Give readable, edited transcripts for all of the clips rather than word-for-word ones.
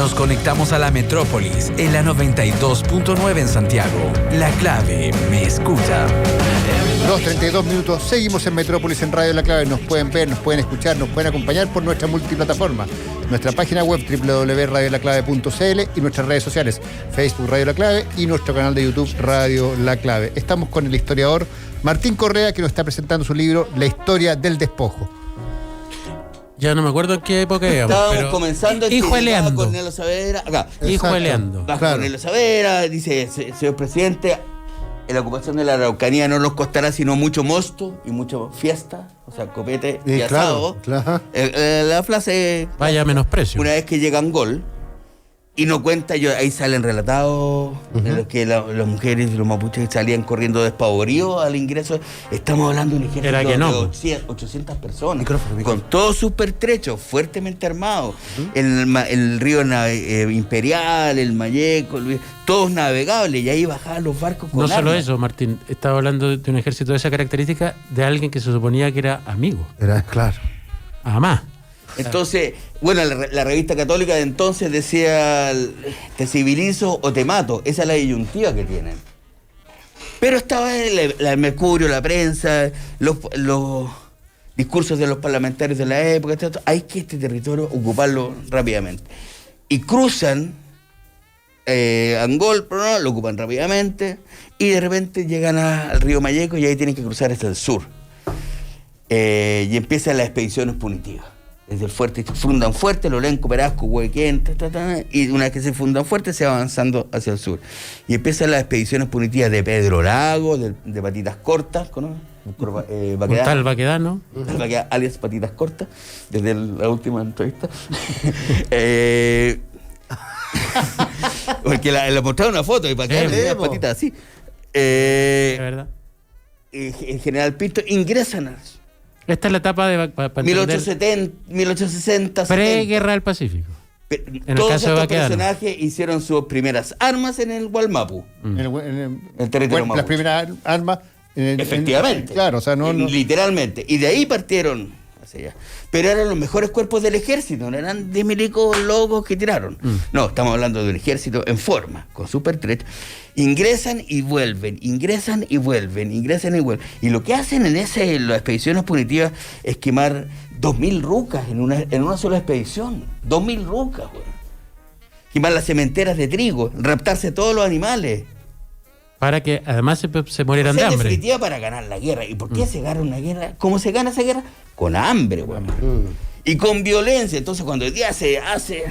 Nos conectamos a la metrópolis en la 92.9 en Santiago. La Clave me escucha. 2:32 minutos. Seguimos en Metrópolis en Radio La Clave. Nos pueden ver, nos pueden escuchar, nos pueden acompañar por nuestra multiplataforma. Nuestra página web www.radiolaclave.cl y nuestras redes sociales, Facebook Radio La Clave y nuestro canal de YouTube Radio La Clave. Estamos con el historiador Martín Correa, que nos está presentando su libro La historia del despojo. Ya no me acuerdo en qué época estábamos comenzando hijueleando. Cornelio Saavedra, acá. Hijueleando. Claro. Cornelio Saavedra dice, señor presidente, la ocupación de la Araucanía no nos costará sino mucho mosto y mucha fiesta, o sea, copete y asado. Claro. La frase... Vaya menosprecio. Una vez que llega Angol, y no cuenta, ahí salen relatados que las mujeres y los mapuches salían corriendo despavoridos al ingreso. Estamos hablando de un ejército de 800 personas, con todos sus pertrechos, fuertemente armados. El río Imperial, el Mayeco, todos navegables, y ahí bajaban los barcos con No armas. solo eso, Martín, estaba hablando de un ejército de esa característica, de alguien que se suponía que era amigo. Era, claro. Además. Entonces, bueno, la revista católica de entonces decía, te civilizo o te mato. Esa es la disyuntiva que tienen. Pero estaba el Mercurio, la prensa, los discursos de los parlamentarios de la época, hay que este territorio ocuparlo rápidamente. Y cruzan Angol, pero no, lo ocupan rápidamente, y de repente llegan al río Mayeco y ahí tienen que cruzar hasta el sur. Y empiezan las expediciones punitivas. Desde el fuerte, fundan fuerte, Lorenco, Perasco, Huequén, y una vez que se fundan fuerte se va avanzando hacia el sur. Y empiezan las expediciones punitivas de Pedro Lago, de Patitas Cortas, ¿no? Tal Baquedano. Alias Patitas Cortas, desde la última entrevista. Porque le mostraron una foto y patitas así. Es verdad. El general Pinto ingresan a Esta es la etapa de 1860, pre-guerra del Pacífico. Todos estos personajes hicieron sus primeras armas en el Gualmapu. El territorio mapuche. Las primeras armas. Efectivamente. Claro, o sea, no. Literalmente. Y de ahí partieron hacia allá. Pero eran los mejores cuerpos del ejército, no eran de milicos locos que tiraron. No, estamos hablando de un ejército en forma, con su pertrecho. Ingresan y vuelven, ingresan y vuelven, ingresan y vuelven. Y lo que hacen en las expediciones punitivas es quemar 2.000 rucas en una sola expedición. 2.000 rucas, güey. Quemar las cementeras de trigo, raptarse todos los animales. Para que además se murieran de hambre. En definitiva, para ganar la guerra. ¿Y por qué se gana una guerra? ¿Cómo se gana esa guerra? Con hambre, güey. Y con violencia. Entonces, cuando el día se hace...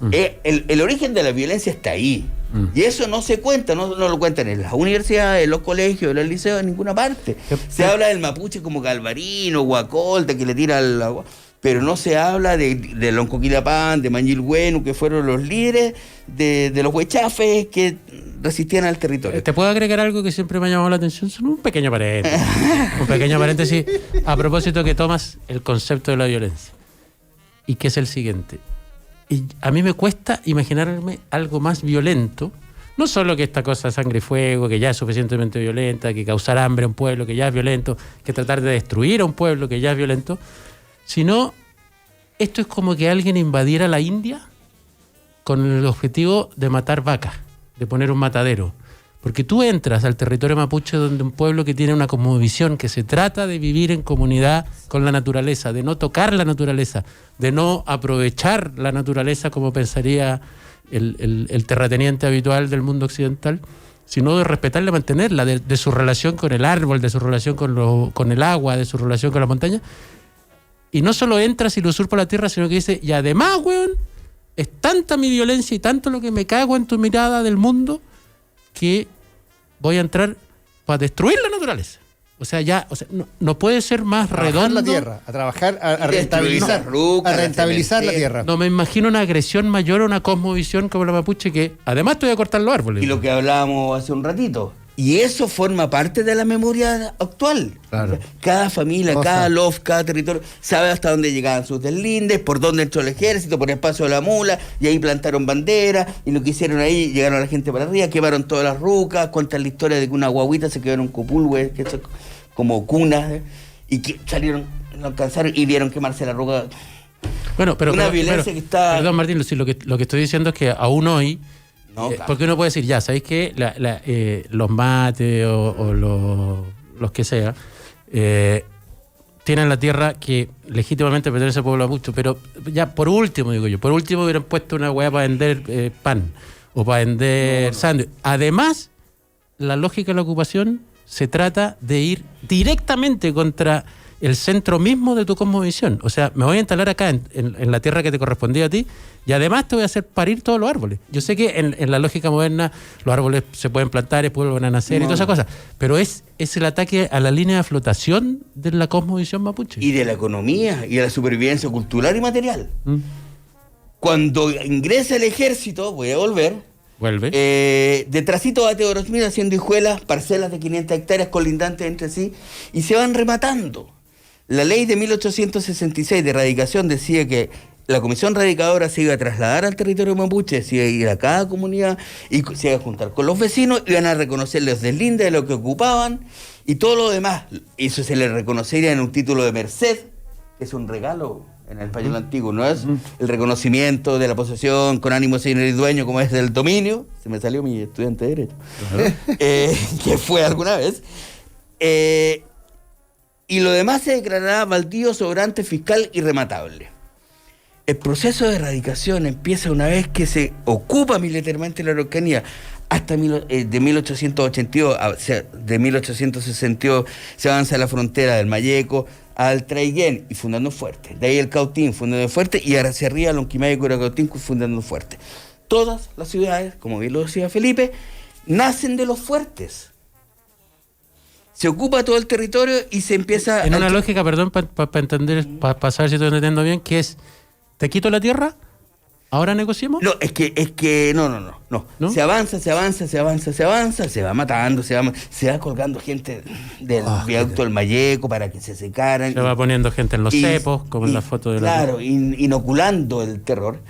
el origen de la violencia está ahí. Y eso no se cuenta, no lo cuentan en las universidades, en los colegios, en los liceos, en ninguna parte. Se habla del mapuche como Galvarino, Guacolta, que le tira al agua, pero no se habla de Loncoquilapán, de Mañilhuenu, que fueron los líderes de los huechafes que resistían al territorio. ¿Te puedo agregar algo que siempre me ha llamado la atención? Son un pequeño paréntesis. Un pequeño paréntesis a propósito que tomas el concepto de la violencia. Y que es el siguiente. Y a mí me cuesta imaginarme algo más violento, no solo que esta cosa de sangre y fuego, que ya es suficientemente violenta, que causar hambre a un pueblo, que ya es violento, que tratar de destruir a un pueblo, que ya es violento, sino esto es como que alguien invadiera la India con el objetivo de matar vacas, de poner un matadero. Porque tú entras al territorio mapuche, donde un pueblo que tiene una cosmovisión, que se trata de vivir en comunidad con la naturaleza, de no tocar la naturaleza, de no aprovechar la naturaleza como pensaría el terrateniente habitual del mundo occidental, sino de respetarla, mantenerla, de su relación con el árbol, de su relación con el agua, de su relación con la montaña. Y no solo entras y lo usurpa la tierra, sino que dice, y además, weón, es tanta mi violencia y tanto lo que me cago en tu mirada del mundo, que voy a entrar para destruir la naturaleza. O sea, no puede ser más redondo. La tierra, a trabajar, a rentabilizar, la tierra. No me imagino una agresión mayor a una cosmovisión como la mapuche, que además te voy a cortar los árboles. Y lo que hablábamos hace un ratito. Y eso forma parte de la memoria actual. Claro. Cada familia, cada loft, cada territorio sabe hasta dónde llegaban sus deslindes, por dónde entró el ejército, por el paso de la mula, y ahí plantaron banderas, y lo que hicieron ahí, llegaron a la gente para arriba, quemaron todas las rucas, cuentan la historia de que una guaguita se quedó en un copul, que es como cuna, y que salieron, lo alcanzaron y vieron quemarse la ruca. Bueno, pero una violencia que está... Perdón, Martín, lo que estoy diciendo es que aún hoy, No, claro. porque uno puede decir, ya, ¿sabéis qué? Los mates o los que sea, tienen la tierra que legítimamente pertenece al pueblo mapuche, pero ya por último, digo yo, hubieran puesto una hueá para vender pan o para vender sándwich. Además, la lógica de la ocupación se trata de ir directamente contra el centro mismo de tu cosmovisión. O sea, me voy a instalar acá en la tierra que te correspondía a ti y además te voy a hacer parir todos los árboles. Yo sé que en la lógica moderna los árboles se pueden plantar y vuelven a nacer y todas esas cosas, pero es el ataque a la línea de flotación de la cosmovisión mapuche. Y de la economía y de la supervivencia cultural y material. Cuando ingresa el ejército, voy a volver, Vuelve. detrásito va Teodoro haciendo hijuelas, parcelas de 500 hectáreas colindantes entre sí, y se van rematando. La ley de 1866 de erradicación decía que la comisión radicadora se iba a trasladar al territorio mapuche, se iba a ir a cada comunidad y se iba a juntar con los vecinos, iban a reconocer los deslindes de lo que ocupaban y todo lo demás. Eso se le reconocería en un título de merced, que es un regalo en el español antiguo, no es el reconocimiento de la posesión con ánimo de señor y dueño como es del dominio. Se me salió mi estudiante de Derecho, que fue alguna vez. Y lo demás se declarará baldío, sobrante, fiscal y rematable. El proceso de erradicación empieza una vez que se ocupa militarmente la Araucanía. Hasta de 1882, de 1862 se avanza a la frontera del Mayeco al Traiguén y fundando fuerte. De ahí el Cautín fundando fuerte y ahora se arriba Lonquimay y Curacautín fundando fuerte. Todas las ciudades, como bien lo decía Felipe, nacen de los fuertes. Se ocupa todo el territorio y se empieza... En una lógica, perdón, para entender, para saber si estoy entendiendo bien, que es, ¿te quito la tierra? ¿Ahora negociemos? No, es que no. Se avanza, se va matando, se va colgando gente del viaducto del Mayeco para que se secaran. Se va poniendo gente en los cepos, como en la foto de la... Claro, inoculando el terror.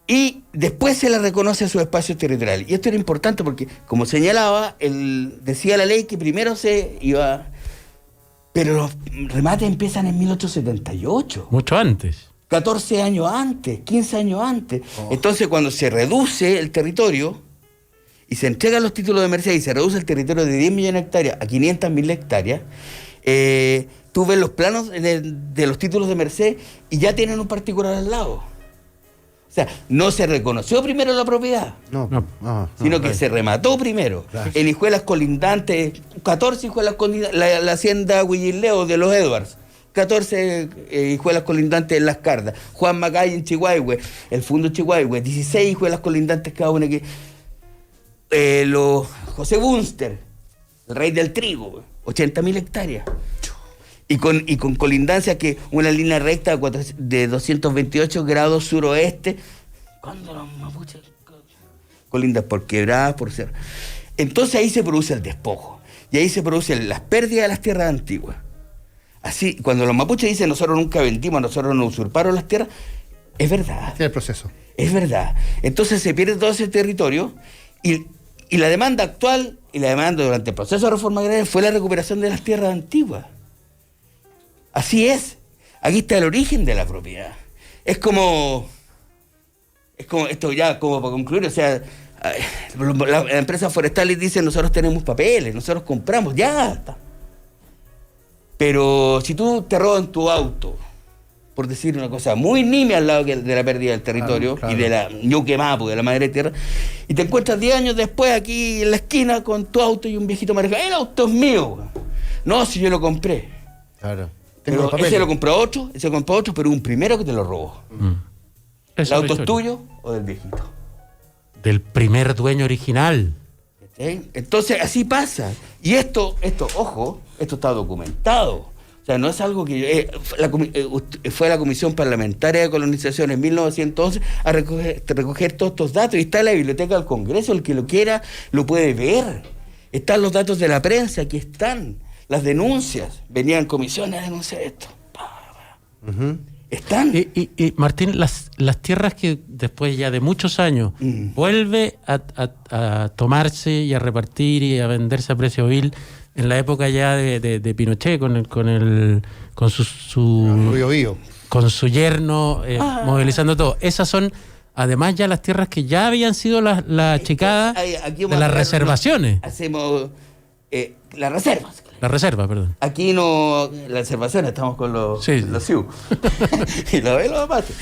Y después se le reconoce a su espacio territorial. Y esto era importante porque, como señalaba, decía la ley que primero se iba... Pero los remates empiezan en 1878. Mucho antes. 14 años antes, 15 años antes. Entonces, cuando se reduce el territorio y se entregan los títulos de merced y se reduce el territorio de 10 millones de hectáreas a 500.000 hectáreas, tú ves los planos de los títulos de merced y ya tienen un particular al lado. O sea, no se reconoció primero la propiedad, sino que se remató primero. Claro. En hijuelas colindantes, 14 hijuelas colindantes, la hacienda Huillileo de los Edwards, 14 hijuelas colindantes en Las Cardas, Juan Macay en Chihuahua, el Fundo Chihuahua, 16 hijuelas colindantes cada una aquí. Los José Bunster, el rey del trigo, 80.000 hectáreas. Y con colindancia que una línea recta de 228 grados suroeste. ¿Cuándo los mapuches colindas? Por quebradas, por ser. Entonces ahí se produce el despojo. Y ahí se producen las pérdidas de las tierras antiguas. Así, cuando los mapuches dicen nosotros nunca vendimos, nosotros nos usurparon las tierras, es verdad. Es el proceso. Es verdad. Entonces se pierde todo ese territorio y la demanda actual y la demanda durante el proceso de reforma agraria fue la recuperación de las tierras antiguas. Así es. Aquí está el origen de la propiedad. Es como esto ya como para concluir, o sea, las empresas forestales dicen nosotros tenemos papeles, nosotros compramos, ya está. Pero si tú te roban tu auto, por decir una cosa muy nimia al lado de la pérdida del territorio, claro. Y de la ñuquemapu, de la madre tierra, y te encuentras 10 años después aquí en la esquina con tu auto y un viejito manejando, el auto es mío. No, si yo lo compré. Claro. Pero ese lo compró otro, pero un primero que te lo robó. ¿El auto es tuyo o del viejito? Del primer dueño original. ¿Sí? Entonces así pasa. Y esto, ojo, esto está documentado. O sea, no es algo que... fue la Comisión Parlamentaria de Colonización en 1911 a recoger todos estos datos. Y está en la Biblioteca del Congreso, el que lo quiera lo puede ver. Están los datos de la prensa, aquí están. Las denuncias, venían comisiones a denunciar esto. Están. Y Martín, las tierras que después ya de muchos años vuelve a tomarse y a repartir y a venderse a precio vil en la época ya de Pinochet con su Río Bío. con su yerno, movilizando todo. Esas son, además, ya las tierras que ya habían sido las achicadas Aquí de las reservaciones. Hacemos las reservas. La reserva, perdón. Aquí no, la reservación, estamos con los SIU. Y los mates.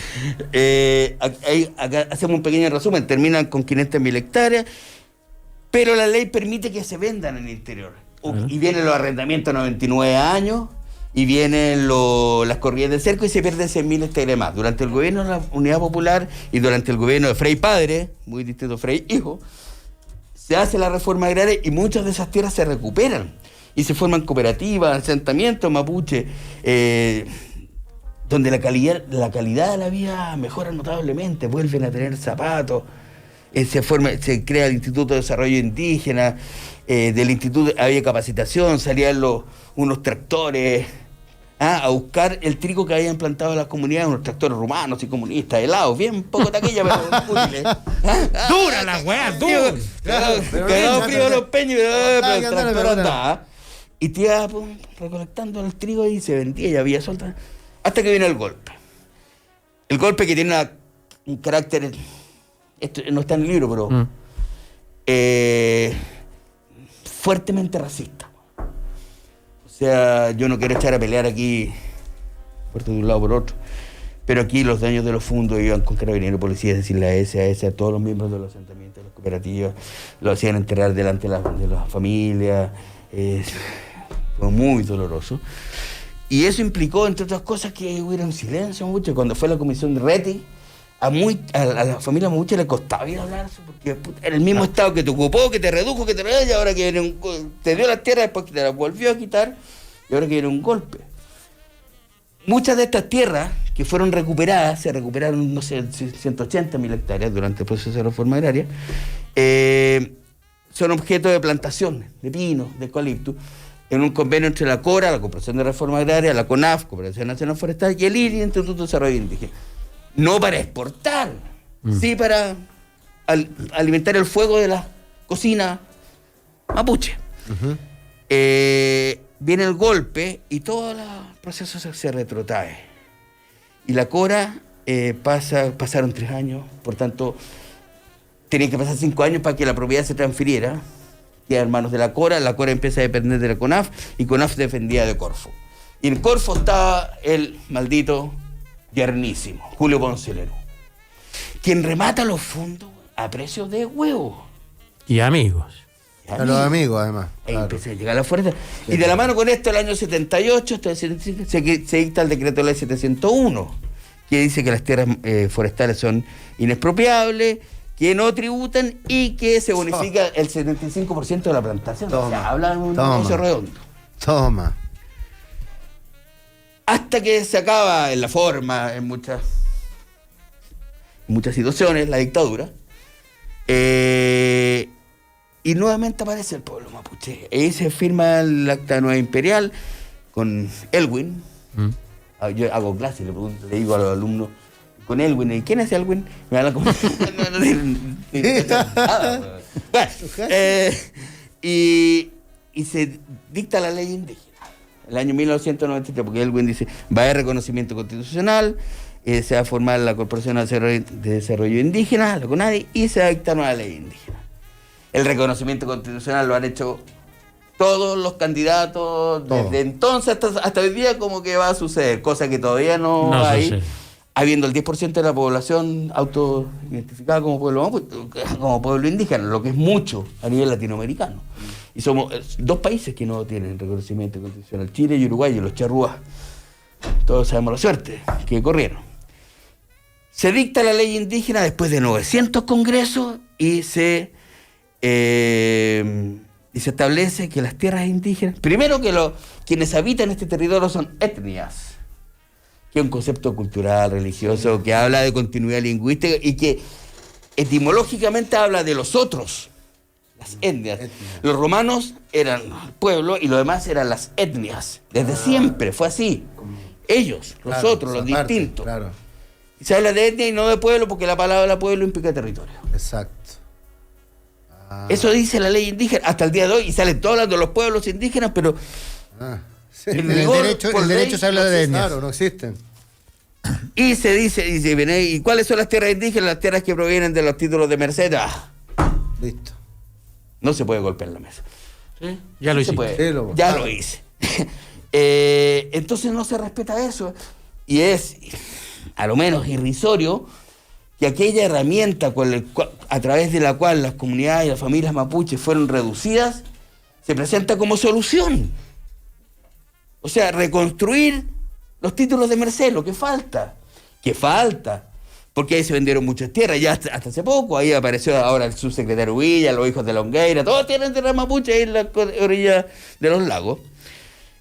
Acá hacemos un pequeño resumen, terminan con 500.000 hectáreas, pero la ley permite que se vendan en el interior. Y vienen los arrendamientos a 99 años, y vienen las corridas de cerco, y se pierden 100.000 hectáreas más. Durante el gobierno de la Unidad Popular y durante el gobierno de Frei Padre, muy distinto a Frei Hijo, se hace la reforma agraria y muchas de esas tierras se recuperan. Y se forman cooperativas, asentamientos mapuche, donde la calidad de la vida mejora notablemente, vuelven a tener zapatos, se crea el Instituto de Desarrollo Indígena, del instituto había capacitación, salían unos tractores a buscar el trigo que habían plantado las comunidades, unos tractores rumanos y comunistas, helados, bien poco taquilla, pero útiles. ¡Dura la weá, dura! Cagado frío los peños, pero el tractor andaba. Y te iba recolectando el trigo y se vendía y había suelta. Hasta que viene el golpe. El golpe que tiene un carácter. Esto no está en el libro, pero. Fuertemente racista. O sea, yo no quiero echar a pelear aquí, por de un lado por otro. Pero aquí los dueños de los fondos iban con carabineros, policías, decirle a ese, a todos los miembros de los asentamientos, de las cooperativas, lo hacían enterrar delante de las familias. Fue muy doloroso. Y eso implicó, entre otras cosas, que hubiera un silencio mucho. Cuando fue la comisión de Reti, a la familia Mapuche le costaba ir a hablar, porque era el mismo Estado que te ocupó, que te redujo, que te redujo, y ahora que viene te dio las tierras, después que te las volvió a quitar, y ahora que viene un golpe. Muchas de estas tierras que fueron recuperadas, se recuperaron, no sé, 180.000 hectáreas durante el proceso de reforma agraria, son objeto de plantaciones, de pino, de eucalipto, en un convenio entre la CORA, la Corporación de Reforma Agraria, la CONAF, Cooperación Nacional Forestal, y el IRI, Instituto de Desarrollo Indígena. No para exportar, sí para alimentar el fuego de la cocina mapuche. Viene el golpe y todo el proceso se retrotrae. Y la CORA pasaron 3 años, por tanto, tenía que pasar 5 años para que la propiedad se transfiriera. Queda en manos de la CORA empieza a depender de la CONAF, y CONAF dependía de Corfo. Y en Corfo estaba el maldito yernísimo, Julio Ponce Lerú, quien remata los fondos a precios de huevo. Y amigos. A los amigos, además. Ahí empecé a llegar a la fuerza. Y de la mano con esto, el año 78, se dicta el decreto de ley 701, que dice que las tierras forestales son inexpropiables, que no tributan y que se bonifica el 75% de la plantación. Toma, o sea, habla de un negocio redondo. Toma. Hasta que se acaba en la forma, en muchas situaciones, la dictadura. Y nuevamente aparece el pueblo mapuche. Ahí se firma el Acta Nueva Imperial con Elwin. Yo hago clase y le digo a los alumnos, con Elwin, ¿y quién es Elwin? Me hablan como... y se dicta la ley indígena. El año 1993, porque Elwin dice, va a haber reconocimiento constitucional, se va a formar la Corporación de Desarrollo Indígena, la CONADI, y se va a dictar una ley indígena. El reconocimiento constitucional lo han hecho todos los candidatos, desde entonces hasta hoy día, como que va a suceder, cosa que todavía no hay, habiendo el 10% de la población autoidentificada como pueblo indígena, lo que es mucho a nivel latinoamericano. Y somos 2 países que no tienen reconocimiento constitucional, Chile y Uruguay, y los charrúas, todos sabemos la suerte que corrieron. Se dicta la ley indígena después de 900 congresos y se establece que las tierras indígenas, primero que quienes habitan este territorio son etnias, que es un concepto cultural, religioso, que habla de continuidad lingüística y que etimológicamente habla de los otros, las etnias. Los romanos eran el pueblo y los demás eran las etnias. Desde siempre fue así. Ellos, los otros, los distintos. Claro. Y se habla de etnia y no de pueblo porque la palabra pueblo implica territorio. Exacto. Eso dice la ley indígena hasta el día de hoy, y salen todos hablando de los pueblos indígenas, pero sí. El derecho se habla de etnias. Claro, no existen. Y se dice, ¿y cuáles son las tierras indígenas? Las tierras que provienen de los títulos de merced. Listo. No se puede golpear la mesa. ¿Sí? Ya lo Se hiciste. puede. Sí, Ya lo hice. Entonces no se respeta eso. Y es, a lo menos, irrisorio que aquella herramienta a través de la cual las comunidades y las familias mapuches fueron reducidas se presenta como solución. O sea, reconstruir los títulos de merced, lo que falta. ¿Qué falta? Porque ahí se vendieron muchas tierras, ya hasta hace poco, ahí apareció ahora el subsecretario Villa, los hijos de Longueira, todos tienen tierra mapuche ahí en la orilla de los lagos.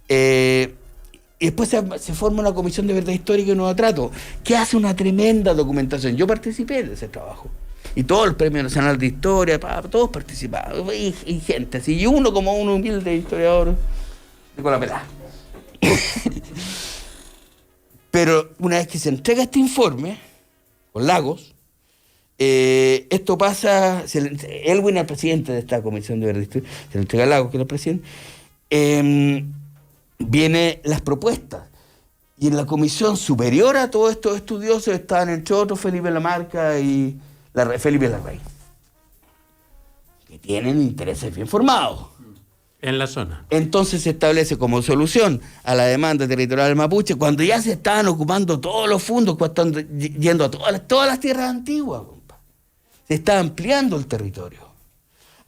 Y después se forma una comisión de verdad histórica y nuevo trato, que hace una tremenda documentación. Yo participé de ese trabajo. Y todo el Premio Nacional de Historia, todos participaban, y gente así, y uno como un humilde historiador con la pelada. Pero una vez que se entrega este informe, con Lagos, esto pasa, Elwin, el presidente de esta comisión de verdad histórica, se le entrega a Lagos, que es el presidente, vienen las propuestas. Y en la comisión superior a todos estos estudiosos están, entre otros, Felipe Lamarca y Felipe Larraín, que tienen intereses bien formados. En la zona. Entonces se establece como solución a la demanda territorial mapuche, cuando ya se estaban ocupando todos los fondos, cuando están yendo a todas las tierras antiguas, compa. Se está ampliando el territorio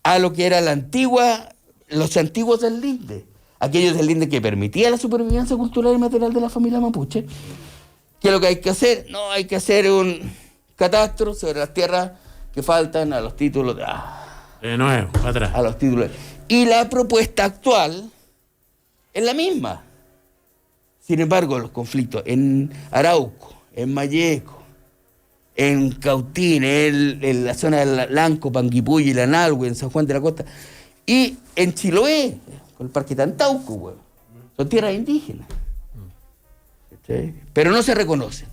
a lo que era los antiguos del Linde, aquellos del Linde que permitía la supervivencia cultural y material de la familia mapuche. ¿Qué es lo que hay que hacer? No, hay que hacer un catastro sobre las tierras que faltan a los títulos De nuevo, para atrás. a los títulos. Y la propuesta actual es la misma. Sin embargo, los conflictos en Arauco, en Malleco, en Cautín, en la zona de Lanco, Panguipulli, la Nalhue, en San Juan de la Costa, y en Chiloé, con el Parque Tantauco, güey. Son tierras indígenas. ¿Sí? Pero no se reconocen.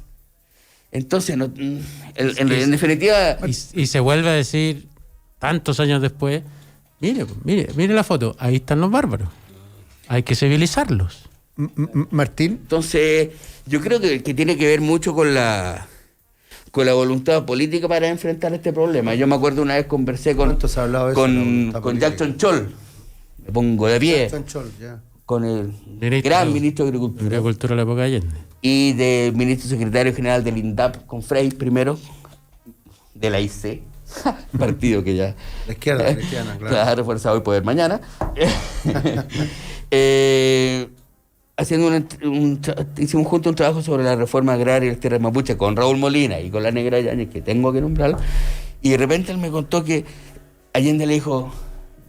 Entonces, en definitiva... Y se vuelve a decir, tantos años después, mire la foto, ahí están los bárbaros. Hay que civilizarlos. Martín. Entonces, yo creo que tiene que ver mucho con la voluntad política para enfrentar este problema. Yo me acuerdo una vez conversé con Jackson Chol, me pongo de pie, con el gran ministro de Agricultura de la época de Allende. Y del ministro secretario general del INDAP, con Frey primero, de la IC, partido que ya... La izquierda, claro. Claro, Fuerza Hoy, Poder Mañana. Haciendo hicimos juntos un trabajo sobre la reforma agraria y las tierras mapuche con Raúl Molina y con la Negra Yáñez, que tengo que nombrarla, y de repente él me contó que Allende le dijo: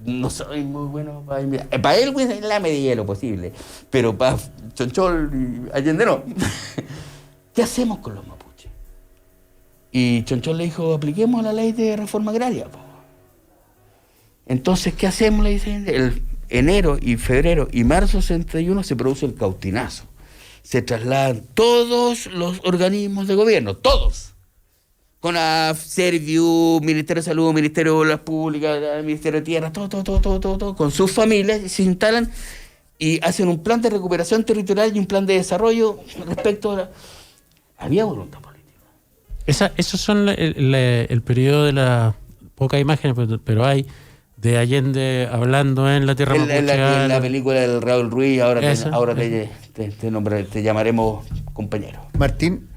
no soy muy bueno para él, pues, en la medida de lo posible, pero para Chonchol y Allende no. ¿Qué hacemos con los mapuches? Y Chonchol le dijo: apliquemos la ley de reforma agraria, po. Entonces, ¿qué hacemos? Le dice el enero y febrero y marzo 61 se produce el cautinazo. Se trasladan todos los organismos de gobierno, todos, con Serviu, Ministerio de Salud, Ministerio de Obras Públicas, Ministerio de Tierra, todo, con sus familias, y se instalan y hacen un plan de recuperación territorial y un plan de desarrollo respecto a había voluntad política. Esos son el periodo de las pocas imágenes, pero hay de Allende hablando en la tierra mapuche. En la película del Raúl Ruiz, ahora te llamaremos compañero. Martín,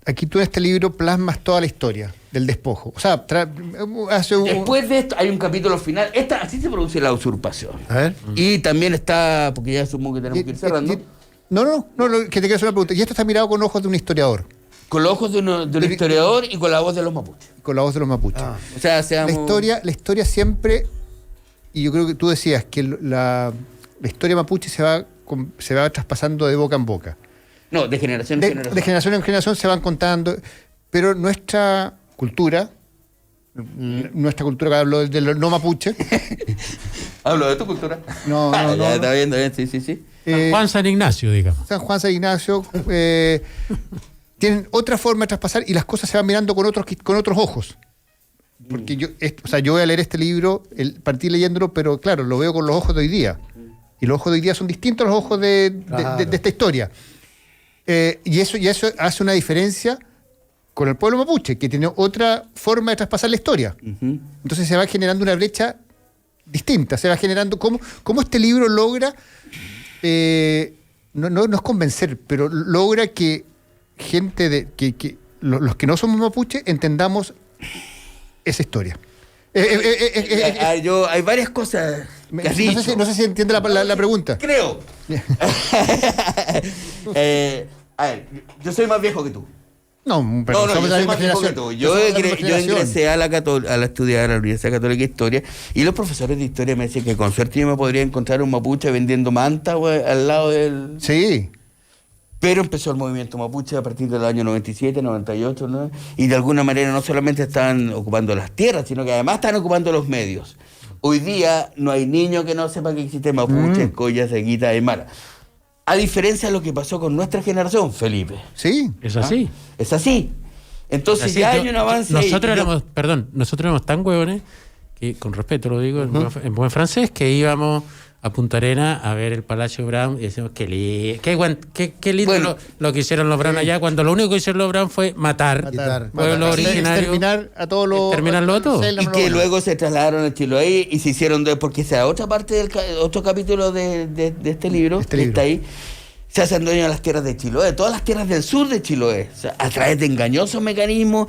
aquí tú en este libro plasmas toda la historia del despojo. O sea, después de esto hay un capítulo final. Así se produce la usurpación. A ver. Y también está, porque ya supongo que tenemos que ir cerrando. No, que te quiero hacer una pregunta. Y esto está mirado con ojos de un historiador. Con los ojos de un historiador y con la voz de los mapuches. Con la voz de los mapuches. O sea, la historia siempre, y yo creo que tú decías que la historia mapuche se va traspasando de boca en boca. No, de generación en generación. De generación en generación se van contando, pero nuestra cultura que hablo de los no mapuche. Hablo de tu cultura. No. Está bien, sí. San Juan, San Ignacio, digamos. San Juan, San Ignacio, tienen otra forma de traspasar y las cosas se van mirando con otros ojos. Porque yo voy a leer este libro, partí leyéndolo, pero claro, lo veo con los ojos de hoy día. Y los ojos de hoy día son distintos a los ojos de esta historia. Y eso hace una diferencia con el pueblo mapuche, que tiene otra forma de traspasar la historia. Ujú. Entonces se va generando una brecha distinta, se va generando cómo este libro logra, no es convencer, pero logra que gente que los que no somos mapuche entendamos esa historia. Hay varias cosas que has dicho. No sé si entiende la pregunta. Creo. A ver, yo soy más viejo que tú. No, pero No, somos yo de la soy misma más viejo que generación. tú. Somos de la Yo misma generación. ingresé a la estudiar a la Universidad Católica de Historia y los profesores de historia me decían que con suerte yo me podría encontrar un mapuche vendiendo manta, güey, al lado del... Sí. Pero empezó el movimiento mapuche a partir del año 97, 98, ¿no? Y de alguna manera no solamente estaban ocupando las tierras, sino que además están ocupando los medios. Hoy día no hay niño que no sepa que existe mapuche, collas, seguita, aymara. A diferencia de lo que pasó con nuestra generación, Felipe. Sí. Es así. Es así. Entonces Así, ya hay un avance. Nosotros y yo- éramos tan huevones que, con respeto lo digo en buen francés, que íbamos a Punta Arena a ver el Palacio Brown y decimos qué lindo Bueno. lo que hicieron los Brown allá, cuando lo único que hicieron los Brown fue matar. Pueblo originario. Exterminar a todos los. Exterminarlo todo. Y que luego se trasladaron a Chiloé y se hicieron, porque esa otra parte otro capítulo de este libro, Este que libro. está ahí, se hacen dueños de las tierras de Chiloé, todas las tierras del sur de Chiloé, o sea, a través de engañosos mecanismos,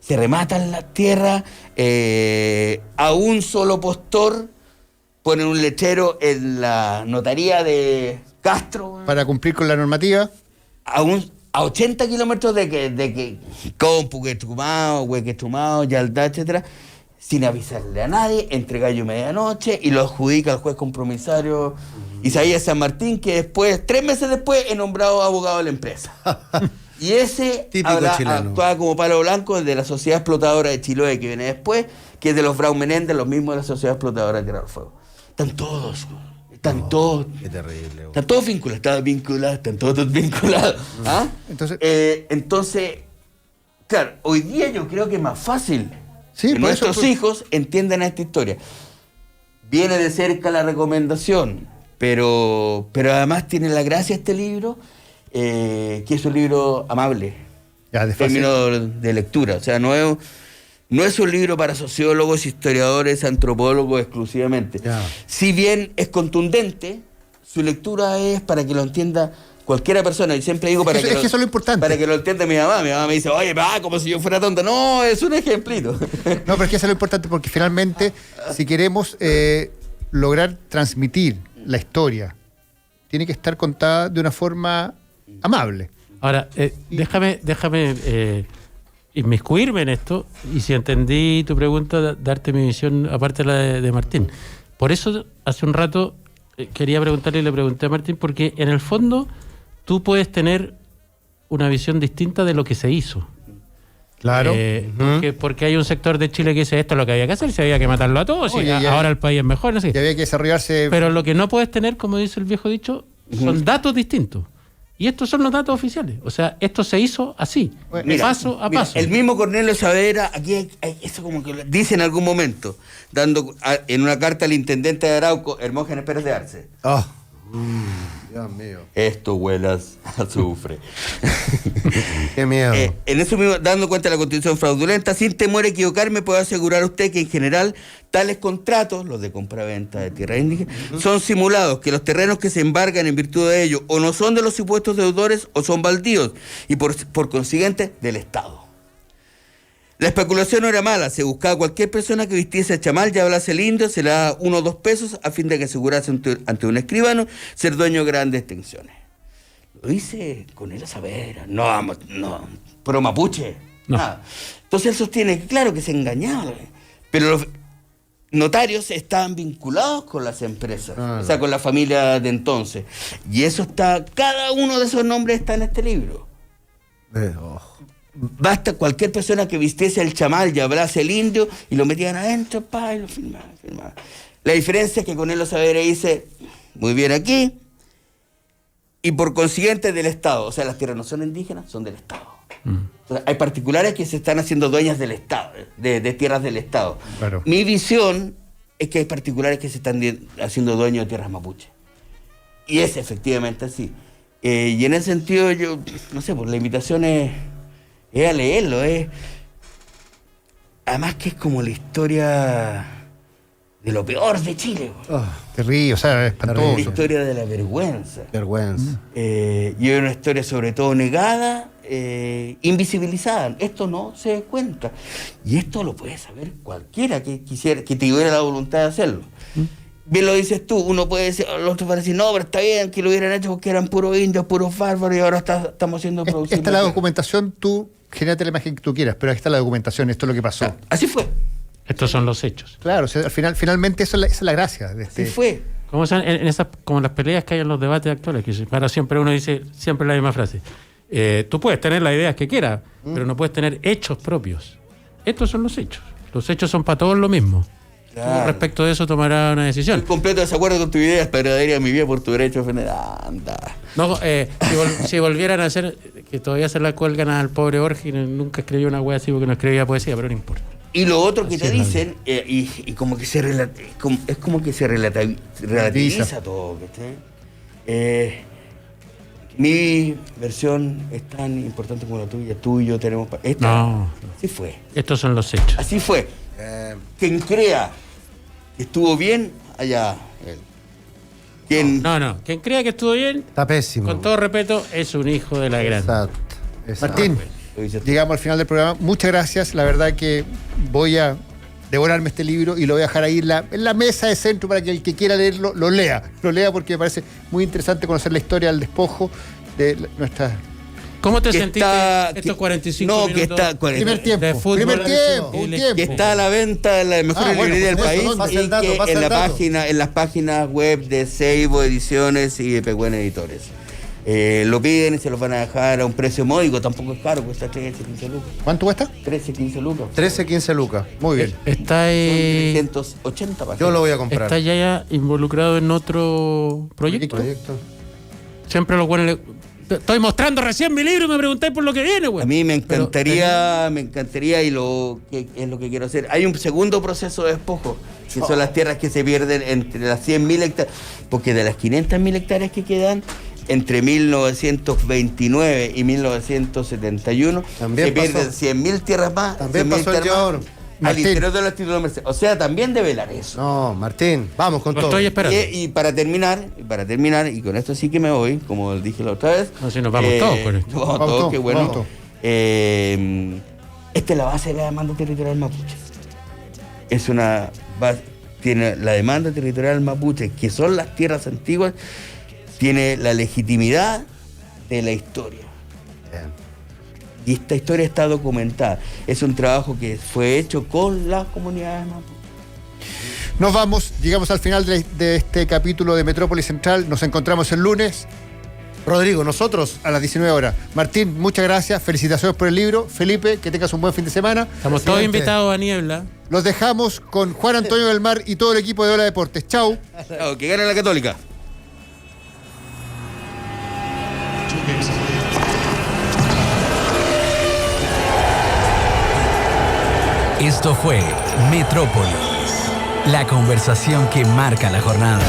se rematan las tierras, a un solo postor ponen un letrero en la notaría de Castro, Para cumplir con la normativa. a 80 kilómetros de Compu, Quetrumao, Huequetrumao, Yaldá, etcétera, sin avisarle a nadie, entre gallo y medianoche, y lo adjudica al juez compromisario Isaías San Martín, que después, 3 meses después, es nombrado abogado de la empresa. Y ese Típico chileno. actuaba como palo blanco de la sociedad explotadora de Chiloé, que viene después, que es de los Brown Menéndez, los mismos de la sociedad explotadora de Tierra del Fuego. Están todos. Qué terrible. Están todos vinculados, están todos vinculados. ¿Ah? Entonces- Claro, hoy día yo creo que es más fácil Sí, que por nuestros eso- hijos entiendan esta historia. Viene de cerca la recomendación, pero además tiene la gracia este libro, que es un libro amable, Ya, de en fácil. términos de lectura. O sea, no es un libro para sociólogos, historiadores, antropólogos exclusivamente. Ya. Si bien es contundente, su lectura es para que lo entienda cualquiera persona. Y siempre digo para Es que eso es lo importante. para que lo entienda mi mamá. Mi mamá me dice, oye, como si yo fuera tonta. No, es un ejemplito. No, pero es que eso es lo importante porque finalmente, si queremos lograr transmitir la historia, tiene que estar contada de una forma amable. Ahora, déjame inmiscuirme en esto y si entendí tu pregunta, darte mi visión aparte de la de Martín. Por eso hace un rato quería preguntarle y le pregunté a Martín, porque en el fondo tú puedes tener una visión distinta de lo que se hizo. Claro. Porque hay un sector de Chile que dice esto es lo que había que hacer, si había que matarlo a todos, Oye, y ya- ahora el país es mejor, no sé. Y había que desarrollarse. Pero lo que no puedes tener, como dice el viejo dicho, son datos distintos. Y estos son los datos oficiales. O sea, esto se hizo así, paso a Mira, paso. el mismo Cornelio Saavedra, aquí hay eso como que lo dice en algún momento, en una carta al intendente de Arauco, Hermógenes Pérez de Arce. Oh. Dios mío. Esto huelas a azufre. Qué miedo. En eso mismo, dando cuenta de la constitución fraudulenta, sin temor a equivocarme, puedo asegurar a usted que en general tales contratos, los de compraventa de tierra indígena, son simulados, que los terrenos que se embargan en virtud de ello o no son de los supuestos deudores o son baldíos y por consiguiente del Estado. La especulación no era mala, se buscaba cualquier persona que vistiese el chamal y hablase el indio, se le daba 1 o 2 pesos a fin de que asegurase ante un escribano ser dueño de grandes extensiones. Lo dice Cornelio Saavedra, no, pro mapuche. No. Nada. Entonces él sostiene que claro que se engañaba, pero los notarios estaban vinculados con las empresas, o sea, con la familia de entonces. Y eso está, cada uno de esos nombres está en este libro. Basta cualquier persona que vistiese el chamal y hablase el indio y lo metían adentro, y lo firmaban. La diferencia es que Cornelio Saavedra dice, muy bien aquí, y por consiguiente del Estado. O sea, las tierras no son indígenas, son del Estado. Entonces, hay particulares que se están haciendo dueñas del Estado, de tierras del Estado. Claro. Mi visión es que hay particulares que se están haciendo dueños de tierras mapuche. Y es efectivamente así. Y en ese sentido, yo, no sé, pues la invitación es a leerlo. Además que es como la historia de lo peor de Chile. Oh, Terrible, o sea, La espantoso. historia de la vergüenza. vergüenza. Y es una historia sobre todo negada, invisibilizada. Esto no se cuenta. Y esto lo puede saber cualquiera que quisiera, que tuviera la voluntad de hacerlo. Bien lo dices tú, uno puede decir, los otros van a decir, no, pero está bien que lo hubieran hecho porque eran puros indios, puros bárbaros, y ahora estamos siendo producidos. Esta es la documentación, tú genérate la imagen que tú quieras, pero aquí está la documentación, esto es lo que pasó. Así fue, Estos son los hechos. Claro, o sea, al final, finalmente esa es la gracia. De así fue. Como en esas, como las peleas que hay en los debates actuales, que para siempre uno dice siempre la misma frase. Tú puedes tener las ideas que quieras, pero no puedes tener hechos propios. Estos son los hechos. Los hechos son para todos lo mismo. Claro. Respecto de eso tomará una decisión. Estoy completo desacuerdo con tu idea, esperaría mi vida por tu derecho a ofender. Anda. No, si volvieran a hacer, que todavía se la cuelgan al pobre Borges, nunca escribió una wea así porque no escribía poesía, pero no importa. Y lo otro que Así te es la dicen, y como que es como que se relativiza todo, ¿cachai? Mi versión es tan importante como la tuya, tú y yo tenemos... No. Así fue, Estos son los hechos. así fue. Quien crea que estuvo bien, allá él. Quien, No. Quien crea que estuvo bien, Está pésimo. con todo respeto, es un hijo de la gran. Exacto. Martín, lo dices tú. llegamos al final del programa. Muchas gracias. La verdad que voy a devorarme este libro y lo voy a dejar ahí en la mesa de centro para que el que quiera leerlo lo lea. Lo lea porque me parece muy interesante conocer la historia del despojo de nuestras... ¿Cómo te Que sentiste está- estos que- 45 no, minutos? que está 40 Primer tiempo, de fútbol. primer tiempo, un Que tiempo. que está a la venta en las mejores bueno, librerías del por país eso, pasa y el dato, que pasa en el la dato. página, en las páginas web de Seibo Ediciones y de Pehuen Editores. Lo piden y se los van a dejar a un precio módico, tampoco es caro, cuesta 13, 15 lucas. ¿Cuánto cuesta? 13, 15 lucas. 13, 15 lucas. Muy bien. Está, Son 380 páginas. Yo lo voy a comprar. está ya involucrado en otro proyecto. Proyecto. Siempre los buenos estoy mostrando recién mi libro y me preguntáis por lo que viene, güey. A mí me encantaría y lo que es lo que quiero hacer. Hay un segundo proceso de despojo, que son las tierras que se pierden entre las 100.000 hectáreas, porque de las 500.000 hectáreas que quedan, entre 1929 y 1971, También se pierden pasó. 100.000 tierras más. También 100.000 pasó el tierras más Yahor. al Martín. interior de los títulos de Mercedes. O sea, también develar eso. No, Martín, vamos con Lo todo. estoy esperando. Y para terminar, y con esto sí que me voy, como dije la otra vez. No, si nos vamos todos con esto. Nos vamos Vamos todos, todos, qué bueno. vamos todos. Esta es la base de la demanda territorial mapuche. Es una base, tiene la demanda territorial mapuche, que son las tierras antiguas, tiene la legitimidad de la historia. Bien. Y esta historia está documentada. Es un trabajo que fue hecho con las comunidades mapuche. Nos vamos, llegamos al final de este capítulo de Metrópolis Central. Nos encontramos el lunes Rodrigo, nosotros. a las 19 horas. Martín, muchas gracias. Felicitaciones por el libro. Felipe, que tengas un buen fin de semana. Estamos todos Presidente. invitados a Niebla. Los dejamos con Juan Antonio del Mar y todo el equipo de Ola Deportes. Chau. Chao, que gane la Católica. Esto fue Metrópolis, la conversación que marca la jornada.